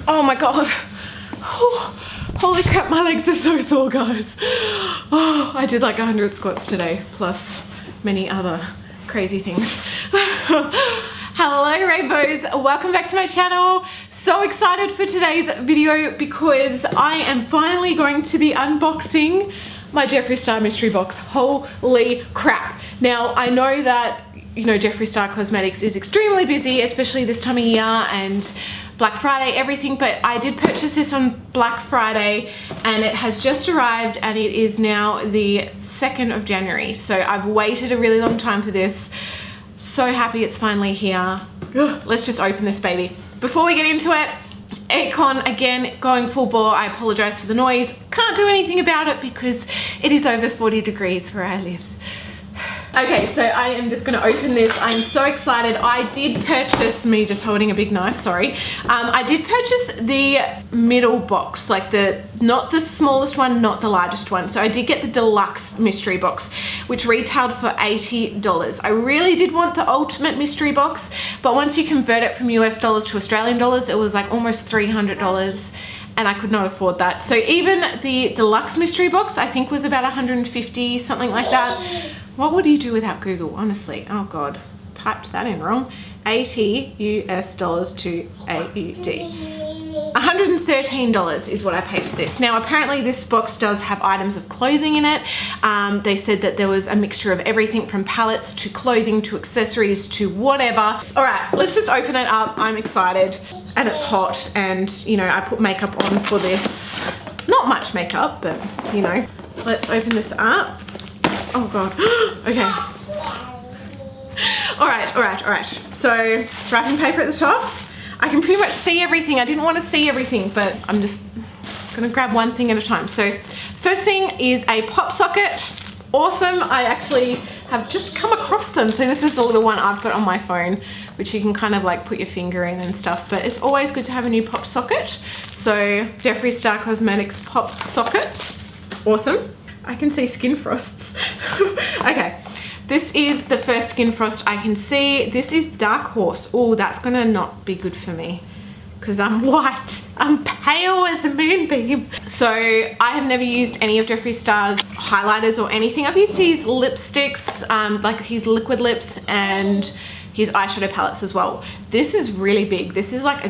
Oh my god. Oh, holy crap, my legs are so sore, guys. Oh, I did like 100 squats today, plus many other crazy things. Hello rainbows, welcome back to my channel. So excited for today's video because I am finally going to be unboxing my Jeffree Star mystery box. Holy crap. Now I know that, you know, Jeffree Star Cosmetics is extremely busy, especially this time of year and Black Friday, everything, but I did purchase this on Black Friday and it has just arrived and it is now the 2nd of January. So I've waited a really long time for this. So happy it's finally here. Ugh, let's just open this baby. Before we get into it, aircon again going full bore. I apologize for the noise. Can't do anything about it because it is over 40 degrees where I live. Okay, so I am just gonna open this. I'm so excited. I did purchase, me just holding a big knife, sorry. I did purchase the middle box, like not the smallest one, not the largest one. So I did get the deluxe mystery box, which retailed for $80. I really did want the ultimate mystery box, but once you convert it from US dollars to Australian dollars, it was like almost $300. And I could not afford that. So even the deluxe mystery box, I think was about 150, something like that. What would you do without Google, honestly? Oh God, typed that in wrong. 80 US dollars to AUD. $113 is what I paid for this. Now apparently this box does have items of clothing in it. They said that there was a mixture of everything from palettes to clothing to accessories to whatever. All right, let's just open it up. I'm excited and it's hot and you know, I put makeup on for this. Not much makeup, but you know. Let's open this up. Oh God, okay. All right. So wrapping paper at the top. I can pretty much see everything. I didn't want to see everything, but I'm just gonna grab one thing at a time. So first thing is a pop socket. Awesome, I actually have just come across them. So this is the little one I've got on my phone, which you can kind of like put your finger in and stuff, but it's always good to have a new pop socket. So Jeffree Star Cosmetics pop socket, awesome. I can see skin frosts. Okay, this is the first skin frost I can see. This is Dark Horse. Oh, that's gonna not be good for me because I'm white. I'm pale as a moonbeam. So I have never used any of Jeffree Star's highlighters or anything. I've used his lipsticks, like his liquid lips and his eyeshadow palettes as well. This is really big. This is like a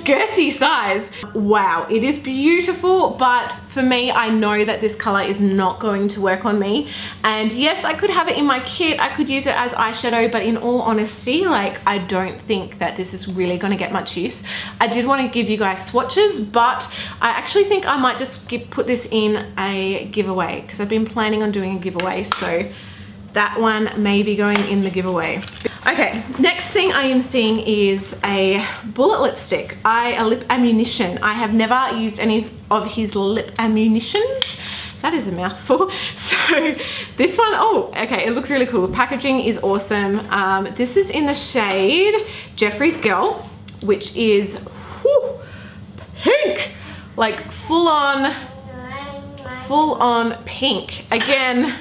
girthy size. Wow, it is beautiful, but for me, I know that this color is not going to work on me. And yes, I could have it in my kit. I could use it as eyeshadow, but in all honesty, like I don't think that this is really gonna get much use. I did want to give you guys swatches, but I actually think I might just put this in a giveaway because I've been planning on doing a giveaway. So that one may be going in the giveaway. Okay, next thing I am seeing is a bullet lipstick. A lip ammunition. I have never used any of his lip ammunitions. That is a mouthful. So this one, oh, okay, it looks really cool. The packaging is awesome. This is in the shade Jeffree's Girl, which is pink, like full on pink. Again,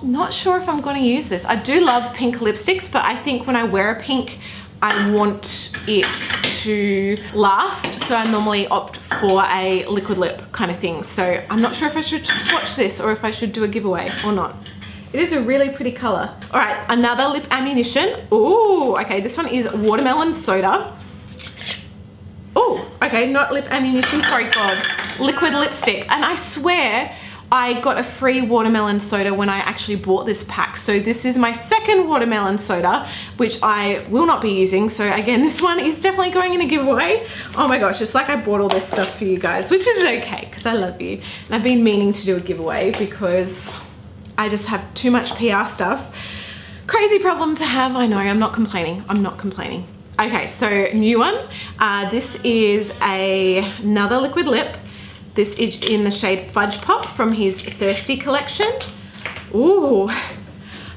not sure if I'm going to use this. I do love pink lipsticks, but I think when I wear a pink, I want it to last. So I normally opt for a liquid lip kind of thing. So I'm not sure if I should swatch this or if I should do a giveaway or not. It is a really pretty color. All right, another lip ammunition. Oh, okay, this one is watermelon soda. Oh, okay, not lip ammunition, sorry, God. Liquid lipstick, and I swear, I got a free watermelon soda when I actually bought this pack. So this is my second watermelon soda, which I will not be using. So again, this one is definitely going in a giveaway. Oh my gosh, it's like I bought all this stuff for you guys, which is okay because I love you. And I've been meaning to do a giveaway because I just have too much PR stuff. Crazy problem to have, I know, I'm not complaining. I'm not complaining. Okay, so new one. This is another liquid lip. This is in the shade Fudge Pop from his Thirsty collection. Ooh.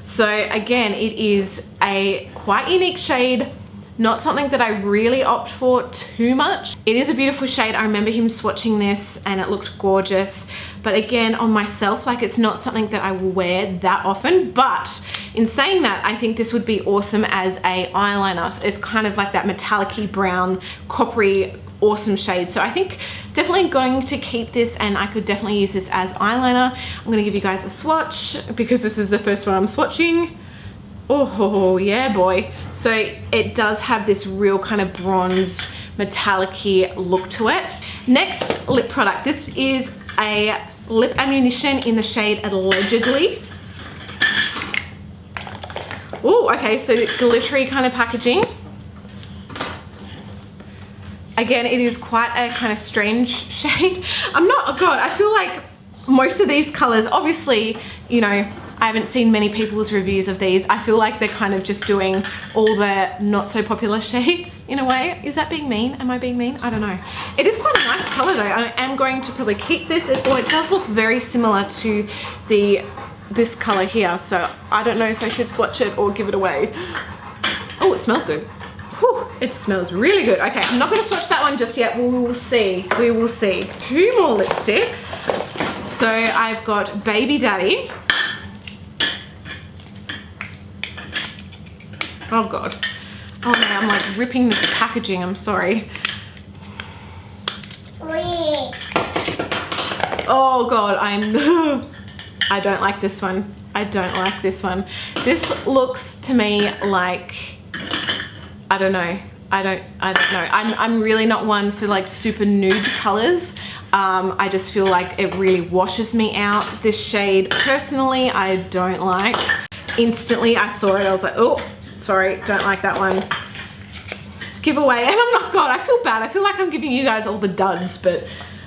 So again, it is a quite unique shade. Not something that I really opt for too much. It is a beautiful shade. I remember him swatching this and it looked gorgeous. But again, on myself, like it's not something that I will wear that often. But in saying that, I think this would be awesome as a eyeliner. It's kind of like that metallic-y brown, coppery, awesome shade. So I think definitely going to keep this, and I could definitely use this as eyeliner. I'm going to give you guys a swatch because this is the first one I'm swatching. Oh yeah, boy. So it does have this real kind of bronzed, metallic-y look to it. Next lip product. This is a lip ammunition in the shade Allegedly. Oh, okay, so glittery kind of packaging. Again, it is quite a kind of strange shade. God, I feel like most of these colors, obviously, you know, I haven't seen many people's reviews of these. I feel like they're kind of just doing all the not so popular shades in a way. Is that being mean? Am I being mean? I don't know. It is quite a nice color though. I am going to probably keep this. It does look very similar to this color here. So I don't know if I should swatch it or give it away. Oh, it smells good. Whew, it smells really good. Okay, I'm not going to swatch that one just yet. We will see. We will see. 2 more lipsticks. So I've got Baby Daddy. Oh God. Oh no, I'm like ripping this packaging. I'm sorry. Oh God, I don't like this one. I don't like this one. This looks to me like, I don't know. I don't know. I'm really not one for like super nude colors. I just feel like it really washes me out. This shade, personally, I don't like. Instantly, I saw it. I was like, oh, sorry, don't like that one. Giveaway. And I'm not, God, I feel bad. I feel like I'm giving you guys all the duds, but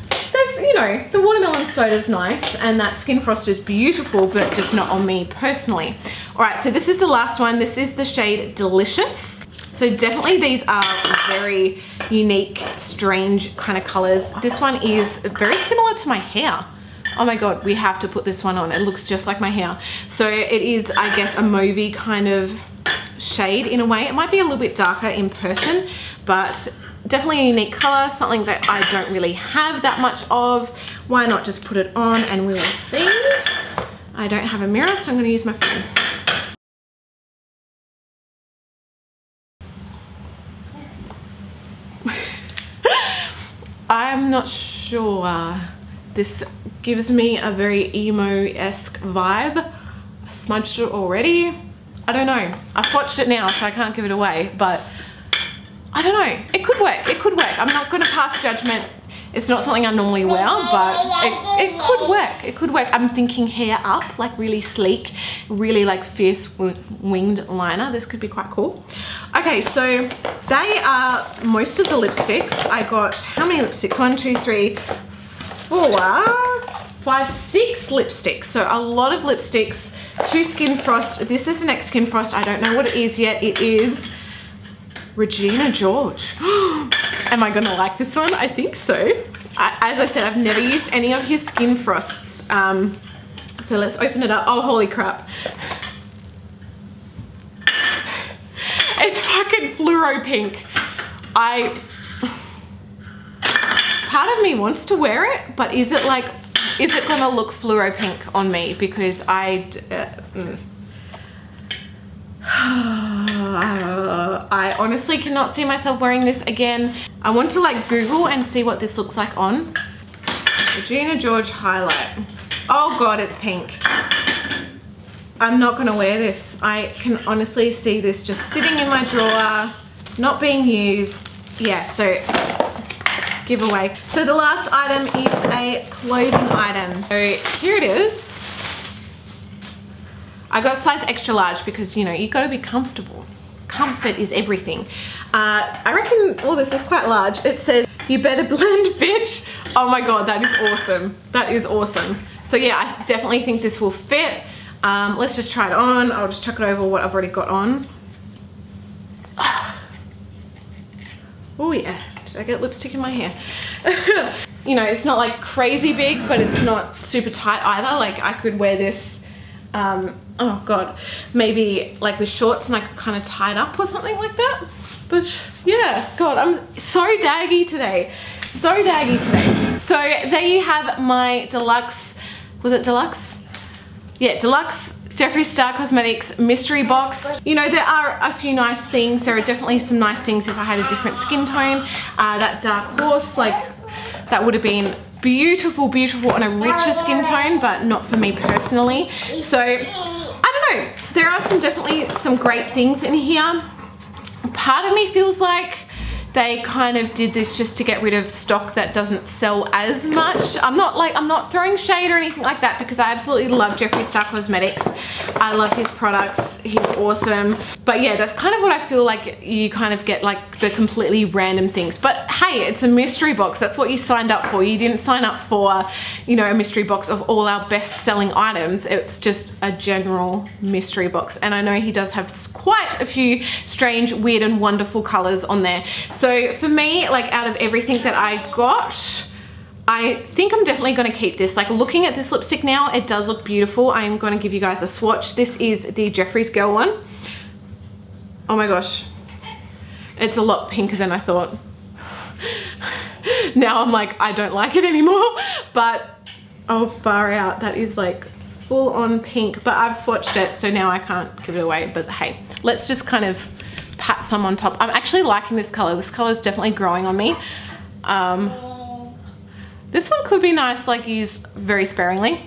there's, you know, the watermelon soda's nice and that Skin Frost is beautiful, but just not on me personally. All right, so this is the last one. This is the shade Delicious. So definitely these are very unique, strange kind of colors. This one is very similar to my hair. Oh my God, we have to put this one on. It looks just like my hair. So it is, I guess, a mauvey kind of shade in a way. It might be a little bit darker in person, but definitely a unique color, something that I don't really have that much of. Why not just put it on and we will see. I don't have a mirror, so I'm going to use my phone. I'm not sure. This gives me a very emo-esque vibe. I smudged it already. I don't know. I swatched it now, so I can't give it away, but I don't know. It could work. It could work. I'm not going to pass judgment. It's not something I normally wear, but it could work. It could work. I'm thinking hair up, like really sleek, really like fierce winged liner. This could be quite cool. Okay, so they are most of the lipsticks. I got, how many lipsticks? 1, 2, 3, 4, 5, 6 lipsticks. So a lot of lipsticks. 2 Skin Frost. This is the next Skin Frost. I don't know what it is yet. It is Regina George. Am I gonna like this one? I think so. As I said, I've never used any of his Skin Frosts. So let's open it up. Oh, holy crap. It's fucking fluoro pink. Part of me wants to wear it, but is it gonna look fluoro pink on me? Because I honestly cannot see myself wearing this again. I want to like Google and see what this looks like on. Regina George highlight. Oh God, it's pink. I'm not gonna wear this. I can honestly see this just sitting in my drawer, not being used. Yeah, so giveaway. So the last item is a clothing item. So here it is. I got size extra large because, you know, you gotta be comfortable. Comfort is everything. I reckon, oh, this is quite large. It says, "You better blend, bitch." Oh my God, that is awesome. That is awesome. So yeah, I definitely think this will fit. Let's just try it on. I'll just chuck it over what I've already got on. Oh yeah, did I get lipstick in my hair? You know, it's not like crazy big, but it's not super tight either. Like I could wear this, oh God, maybe like with shorts and I could kind of tie it up or something like that. But yeah, God, I'm so daggy today. So daggy today. So there you have my deluxe, was it deluxe? Yeah, deluxe Jeffree Star Cosmetics mystery box. You know, there are a few nice things. There are definitely some nice things if I had a different skin tone. That dark horse, like, that would have been beautiful, beautiful on a richer skin tone, but not for me personally. So, I don't know. There are definitely some great things in here. Part of me feels like they kind of did this just to get rid of stock that doesn't sell as much. I'm not throwing shade or anything like that, because I absolutely love Jeffree Star Cosmetics. I love his products. He's awesome. But yeah, that's kind of what I feel like you kind of get, like the completely random things. But hey, it's a mystery box. That's what you signed up for. You didn't sign up for, you know, a mystery box of all our best selling items. It's just a general mystery box. And I know he does have quite a few strange, weird and wonderful colors on there. So for me, like out of everything that I got, I think I'm definitely going to keep this. Like looking at this lipstick now, it does look beautiful. I am going to give you guys a swatch. This is the Jeffree's Girl one. Oh my gosh. It's a lot pinker than I thought. Now I'm like, I don't like it anymore. But oh, far out. That is like full on pink. But I've swatched it, so now I can't give it away. But hey, let's just kind of pat some on top. I'm actually liking this color. This color is definitely growing on me. This one could be nice, like used very sparingly.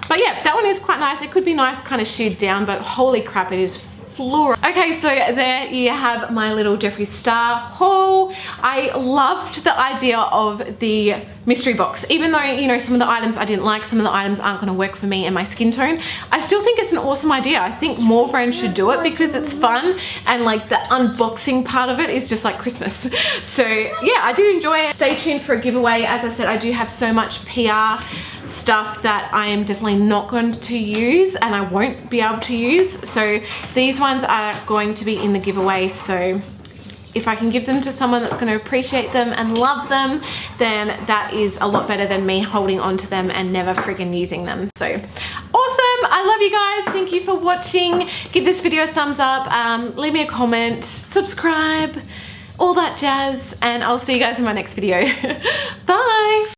But yeah, that one is quite nice. It could be nice kind of sheared down, but holy crap, it is floral. Okay, so there you have my little Jeffree Star haul. I loved the idea of the mystery box. Even though, you know, some of the items I didn't like, some of the items aren't going to work for me and my skin tone, I still think it's an awesome idea. I think more brands should do it because it's fun, and like the unboxing part of it is just like Christmas. So yeah, I do enjoy it. Stay tuned for a giveaway. As I said, I do have so much PR stuff that I am definitely not going to use and I won't be able to use. So these ones are going to be in the giveaway. So if I can give them to someone that's going to appreciate them and love them, then that is a lot better than me holding on to them and never friggin' using them. So awesome. I love you guys. Thank you for watching. Give this video a thumbs up. Leave me a comment, subscribe, all that jazz, and I'll see you guys in my next video. Bye.